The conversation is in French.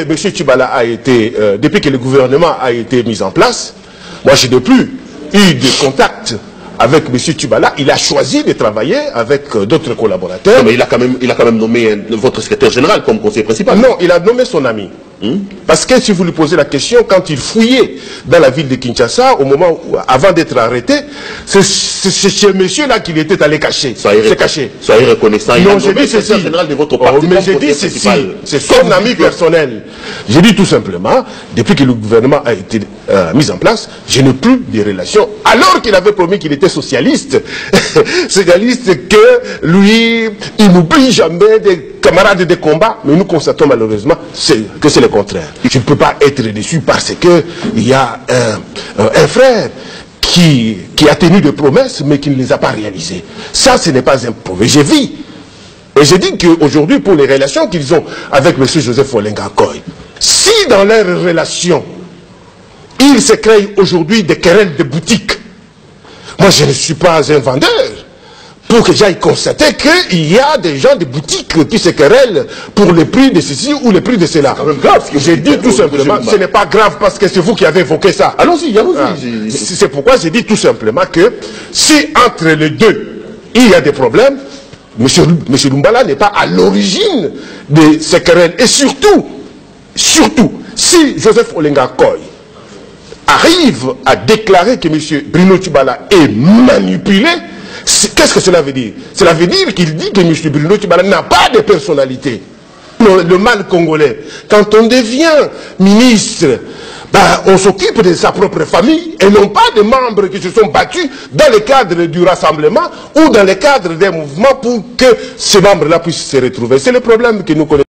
M. Tchibala a été, depuis que le gouvernement a été mis en place, moi je n'ai plus eu de contact avec M. Tchibala. Il a choisi de travailler avec d'autres collaborateurs. Non, mais il a quand même nommé votre secrétaire général comme conseiller principal. Non, il a nommé son ami. Parce que si vous lui posez la question, quand il fouillait dans la ville de Kinshasa, au moment où, avant d'être arrêté, c'est ce monsieur-là qu'il était allé cacher. Soyez reconnaissant. Non, j'ai dit ceci. Général de votre parti, mais j'ai dit ceci. C'est son ami personnel. J'ai dit tout simplement, depuis que le gouvernement a été mis en place, je n'ai plus de relations. Alors qu'il avait promis qu'il était socialiste. Socialiste que lui, il n'oublie jamais des camarades de combat, mais nous constatons malheureusement que c'est le contraire. Je ne peux pas être déçu parce qu'il y a un frère qui a tenu des promesses mais qui ne les a pas réalisées. Ça, ce n'est pas un pauvre. J'ai vu. Et j'ai dit qu'aujourd'hui, pour les relations qu'ils ont avec M. Joseph Olenga Koy, si dans leurs relations, il se crée aujourd'hui des querelles de boutique, moi je ne suis pas un vendeur. Pour que j'aille constater qu'il y a des gens de boutiques qui se querellent pour le prix de ceci ou le prix de cela. C'est grave. J'ai dit tout simplement, ce n'est pas grave parce que c'est vous qui avez évoqué ça. Allons-y, C'est pourquoi j'ai dit tout simplement que si entre les deux, il y a des problèmes, M. Lumbala n'est pas à l'origine de ces querelles. Et surtout, si Joseph Olenga Koy arrive à déclarer que M. Bruno Tchibala est manipulé, qu'est-ce que cela veut dire? Cela veut dire qu'il dit que M. Bruno Tchibala n'a pas de personnalité. Le mal congolais, quand on devient ministre, on s'occupe de sa propre famille et non pas des membres qui se sont battus dans le cadre du rassemblement ou dans le cadre des mouvements pour que ces membres-là puissent se retrouver. C'est le problème que nous connaissons.